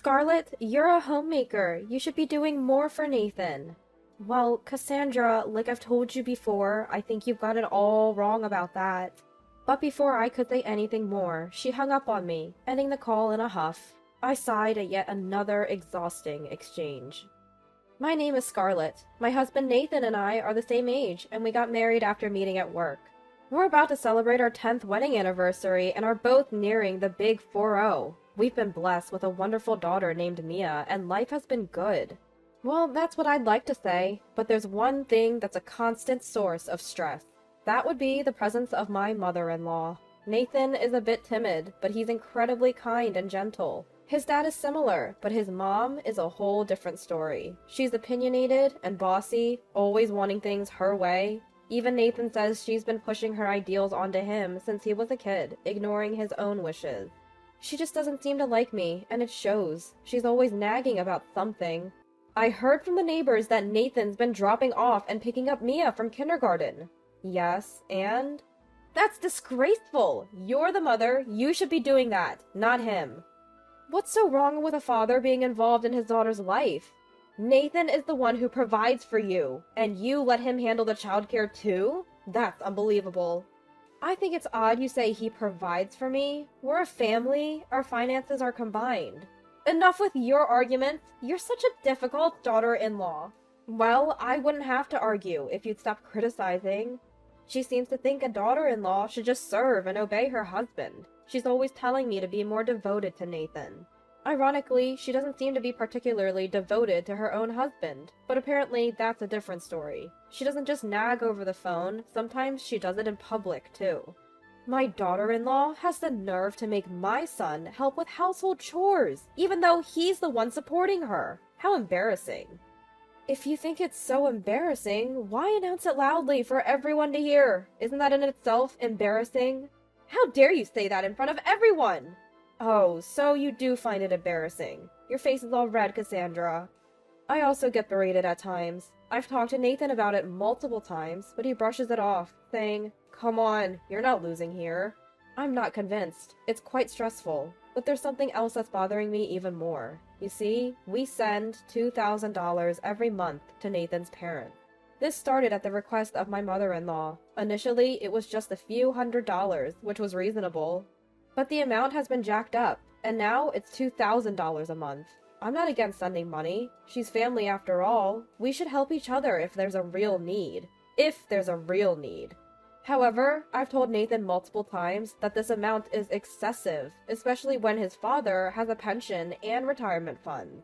Scarlett, you're a homemaker. You should be doing more for Nathan. Well, Cassandra, like I've told you before, I think you've got it all wrong about that. But before I could say anything more, she hung up on me, ending the call in a huff. I sighed at yet another exhausting exchange. My name is Scarlett. My husband Nathan and I are the same age, and we got married after meeting at work. We're about to celebrate our 10th wedding anniversary and are both nearing the big 4-0. We've been blessed with a wonderful daughter named Mia, and life has been good. Well, that's what I'd like to say, but there's one thing that's a constant source of stress. That would be the presence of my mother-in-law. Nathan is a bit timid, but he's incredibly kind and gentle. His dad is similar, but his mom is a whole different story. She's opinionated and bossy, always wanting things her way. Even Nathan says she's been pushing her ideals onto him since he was a kid, ignoring his own wishes. She just doesn't seem to like me, and it shows. She's always nagging about something. I heard from the neighbors that Nathan's been dropping off and picking up Mia from kindergarten. Yes, and? That's disgraceful! You're the mother, you should be doing that, not him. What's so wrong with a father being involved in his daughter's life? Nathan is the one who provides for you, and you let him handle the childcare too? That's unbelievable. I think it's odd you say he provides for me. We're a family, our finances are combined. Enough with your arguments. You're such a difficult daughter-in-law. Well, I wouldn't have to argue if you'd stop criticizing. She seems to think a daughter-in-law should just serve and obey her husband. She's always telling me to be more devoted to Nathan. Ironically, she doesn't seem to be particularly devoted to her own husband, but apparently that's a different story. She doesn't just nag over the phone, sometimes she does it in public too. My daughter-in-law has the nerve to make my son help with household chores, even though he's the one supporting her. How embarrassing. If you think it's so embarrassing, why announce it loudly for everyone to hear? Isn't that in itself embarrassing? How dare you say that in front of everyone? Oh, so you do find it embarrassing. Your face is all red, Cassandra. I also get berated at times. I've talked to Nathan about it multiple times, but he brushes it off, saying, "Come on, you're not losing here." I'm not convinced. It's quite stressful, but there's something else that's bothering me even more. You see, we send $2,000 every month to Nathan's parents. This started at the request of my mother-in-law. Initially, it was just a few $100s, which was reasonable. But the amount has been jacked up, and now it's $2,000 a month. I'm not against sending money. She's family after all. We should help each other if there's a real need. If there's a real need. However, I've told Nathan multiple times that this amount is excessive, especially when his father has a pension and retirement fund.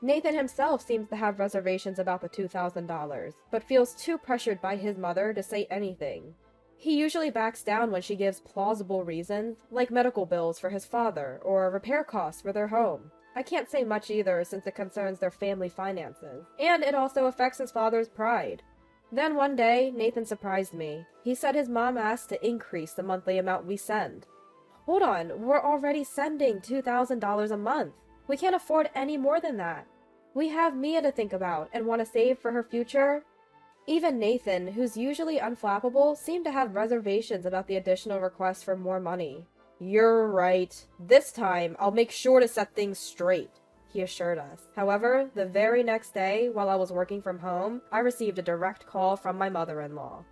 Nathan himself seems to have reservations about the $2,000, but feels too pressured by his mother to say anything. He usually backs down when she gives plausible reasons, like medical bills for his father, or repair costs for their home. I can't say much either since it concerns their family finances, and it also affects his father's pride. Then one day, Nathan surprised me. He said his mom asked to increase the monthly amount we send. Hold on, we're already sending $2,000 a month. We can't afford any more than that. We have Mia to think about and want to save for her future. Even Nathan, who's usually unflappable, seemed to have reservations about the additional request for more money. "You're right. This time, I'll make sure to set things straight," he assured us. However, the very next day, while I was working from home, I received a direct call from my mother-in-law.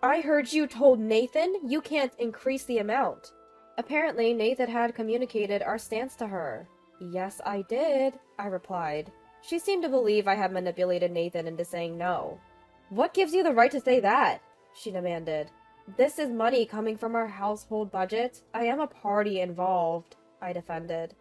"I heard you told Nathan you can't increase the amount." Apparently, Nathan had communicated our stance to her. "Yes, I did," I replied. She seemed to believe I had manipulated Nathan into saying no. "What gives you the right to say that?" she demanded. "This is money coming from our household budget. I am a party involved," I defended.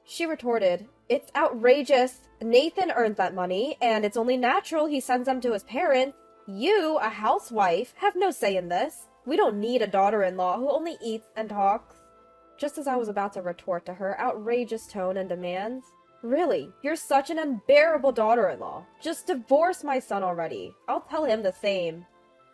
She retorted, "It's outrageous. Nathan earns that money, and it's only natural he sends them to his parents. You, a housewife, have no say in this. We don't need a daughter-in-law who only eats and talks." Just as I was about to retort to her outrageous tone and demands, "Really, you're such an unbearable daughter-in-law. Just divorce my son already. I'll tell him the same."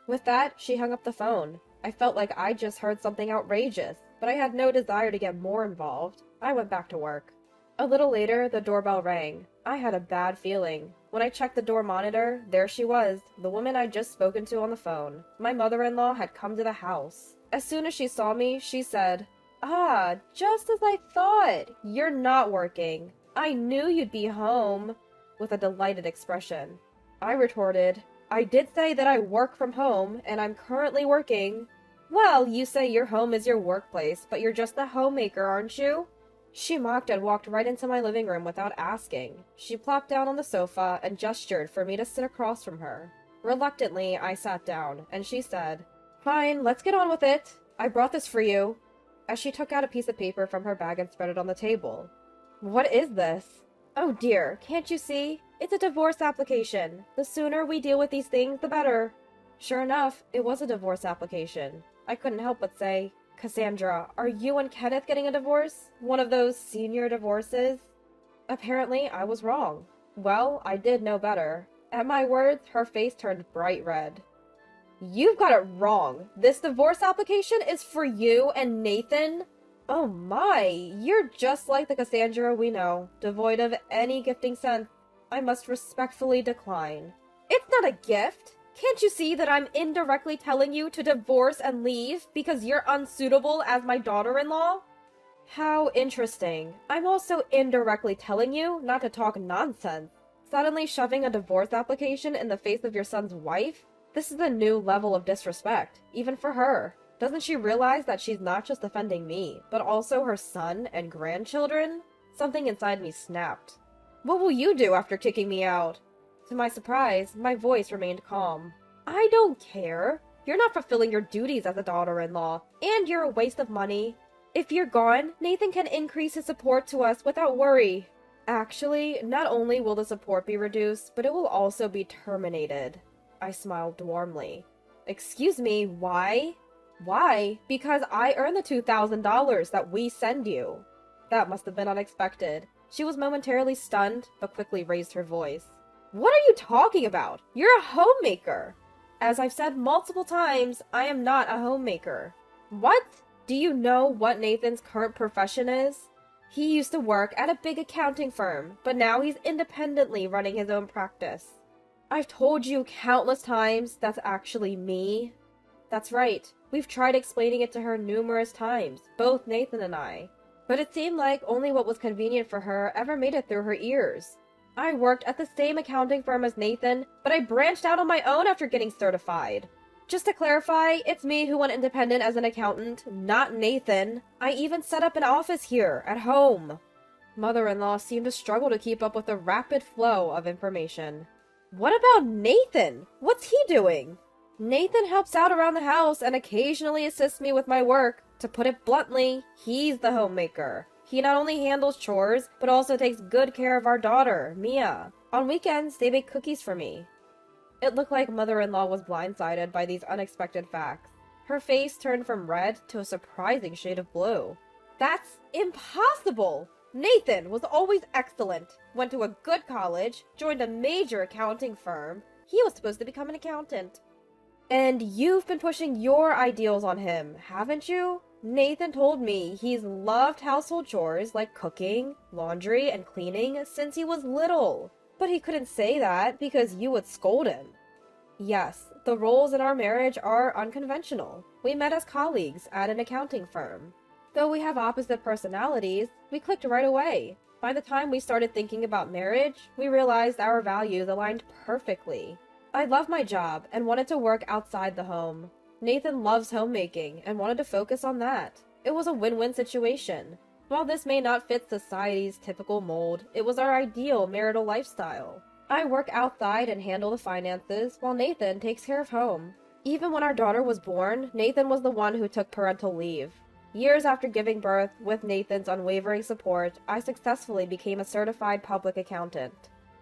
With that, she hung up the phone. I felt like I just heard something outrageous, but I had no desire to get more involved. I went back to work. A little later, the doorbell rang. I had a bad feeling. When I checked the door monitor, there she was, the woman I'd just spoken to on the phone. My mother-in-law had come to the house. As soon as she saw me, she said, "Ah, just as I thought. You're not working. I knew you'd be home, with a delighted expression. I retorted, I did say that I work from home, and I'm currently working. Well, you say your home is your workplace, but you're just the homemaker, aren't you? She mocked and walked right into my living room without asking. She plopped down on the sofa and gestured for me to sit across from her. Reluctantly, I sat down, and she said, Fine, let's get on with it. I brought this for you. As she took out a piece of paper from her bag and spread it on the table. What is this? Oh dear, can't you see? It's a divorce application. The sooner we deal with these things, the better. Sure enough, it was a divorce application. I couldn't help but say, Cassandra, are you and Kenneth getting a divorce? One of those senior divorces? Apparently, I was wrong. Well, I did know better. At my words, her face turned bright red. You've got it wrong. This divorce application is for you and Nathan? Oh my, you're just like the Cassandra we know, devoid of any gifting sense. I must respectfully decline. It's not a gift. Can't you see that I'm indirectly telling you to divorce and leave because you're unsuitable as my daughter-in-law? How interesting. I'm also indirectly telling you not to talk nonsense. Suddenly shoving a divorce application in the face of your son's wife? This is a new level of disrespect, even for her. Doesn't she realize that she's not just offending me, but also her son and grandchildren? Something inside me snapped. What will you do after kicking me out? To my surprise, my voice remained calm. I don't care. You're not fulfilling your duties as a daughter-in-law, and you're a waste of money. If you're gone, Nathan can increase his support to us without worry. Actually, not only will the support be reduced, but it will also be terminated. I smiled warmly. Excuse me, why? Why? Because I earned the $2,000 that we send you. That must have been unexpected. She was momentarily stunned, but quickly raised her voice. What are you talking about? You're a homemaker. As I've said multiple times, I am not a homemaker. What? Do you know what Nathan's current profession is? He used to work at a big accounting firm, but now he's independently running his own practice. I've told you countless times that's actually me. That's right. We've tried explaining it to her numerous times, both Nathan and I. But it seemed like only what was convenient for her ever made it through her ears. I worked at the same accounting firm as Nathan, but I branched out on my own after getting certified. Just to clarify, it's me who went independent as an accountant, not Nathan. I even set up an office here, at home. Mother-in-law seemed to struggle to keep up with the rapid flow of information. What about Nathan? What's he doing? Nathan helps out around the house and occasionally assists me with my work. To put it bluntly, he's the homemaker. He not only handles chores, but also takes good care of our daughter, Mia. On weekends, they bake cookies for me. It looked like mother-in-law was blindsided by these unexpected facts. Her face turned from red to a surprising shade of blue. That's impossible! Nathan was always excellent, went to a good college, joined a major accounting firm. He was supposed to become an accountant. And you've been pushing your ideals on him, haven't you? Nathan told me he's loved household chores like cooking, laundry, and cleaning since he was little. But he couldn't say that because you would scold him. Yes, the roles in our marriage are unconventional. We met as colleagues at an accounting firm. Though we have opposite personalities, we clicked right away. By the time we started thinking about marriage, we realized our values aligned perfectly. I love my job and wanted to work outside the home. Nathan loves homemaking and wanted to focus on that. It was a win-win situation. While this may not fit society's typical mold, it was our ideal marital lifestyle. I work outside and handle the finances, while Nathan takes care of home. Even when our daughter was born, Nathan was the one who took parental leave. Years after giving birth, with Nathan's unwavering support, I successfully became a certified public accountant.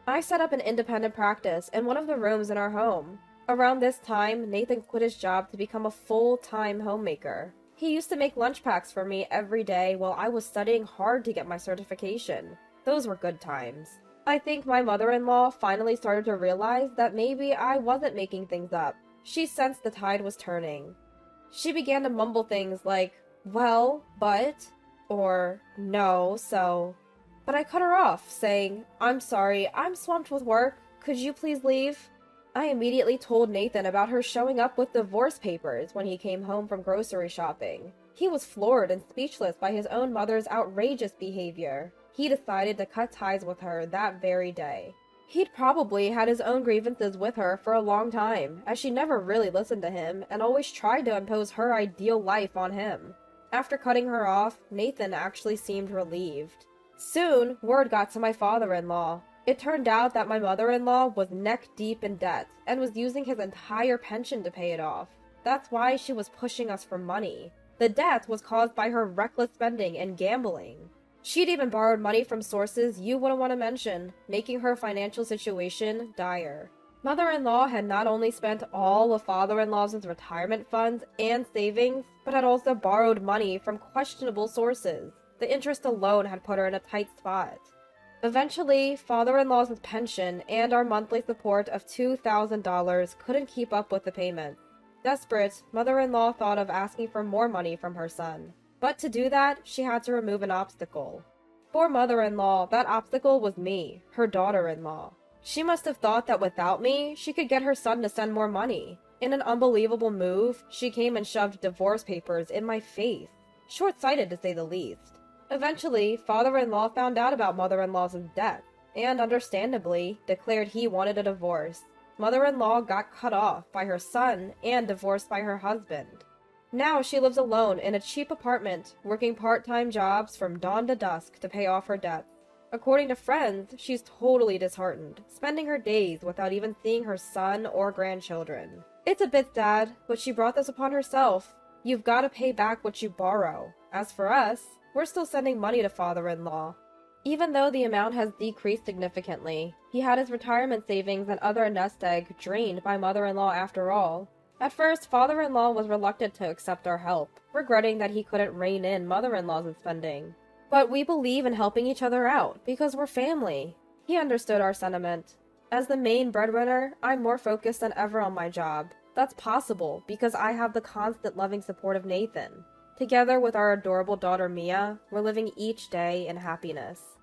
I set up an independent practice in one of the rooms in our home. Around this time, Nathan quit his job to become a full-time homemaker. He used to make lunch packs for me every day while I was studying hard to get my certification. Those were good times. I think my mother-in-law finally started to realize that maybe I wasn't making things up. She sensed the tide was turning. She began to mumble things like, well, but, or no, so. But I cut her off, saying, I'm sorry, I'm swamped with work. Could you please leave? I immediately told Nathan about her showing up with divorce papers when he came home from grocery shopping. He was floored and speechless by his own mother's outrageous behavior. he decided to cut ties with her that very day. He'd probably had his own grievances with her for a long time, as she never really listened to him and always tried to impose her ideal life on him. After cutting her off, Nathan actually seemed relieved. Soon, word got to my father-in-law. It turned out that my mother-in-law was neck-deep in debt and was using his entire pension to pay it off. That's why she was pushing us for money. The debt was caused by her reckless spending and gambling. She'd even borrowed money from sources you wouldn't want to mention, making her financial situation dire. Mother-in-law had not only spent all of father-in-law's retirement funds and savings, but had also borrowed money from questionable sources. The interest alone had put her in a tight spot. Eventually, father-in-law's pension and our monthly support of $2,000 couldn't keep up with the payment. Desperate, mother-in-law thought of asking for more money from her son. But to do that, she had to remove an obstacle. For mother-in-law, that obstacle was me, her daughter-in-law. She must have thought that without me, she could get her son to send more money. In an unbelievable move, she came and shoved divorce papers in my face. Short-sighted, to say the least. Eventually, father-in-law found out about mother-in-law's death, and understandably, declared he wanted a divorce. Mother-in-law got cut off by her son and divorced by her husband. Now she lives alone in a cheap apartment, working part-time jobs from dawn to dusk to pay off her debts. According to friends, she's totally disheartened, spending her days without even seeing her son or grandchildren. It's a bit sad, but she brought this upon herself. You've got to pay back what you borrow. As for us, we're still sending money to father-in-law. Even though the amount has decreased significantly, he had his retirement savings and other nest egg drained by mother-in-law after all. At first, father-in-law was reluctant to accept our help, regretting that he couldn't rein in mother-in-law's spending. But we believe in helping each other out, because we're family. He understood our sentiment. As the main breadwinner, I'm more focused than ever on my job. That's possible, because I have the constant loving support of Nathan. Together with our adorable daughter Mia, we're living each day in happiness.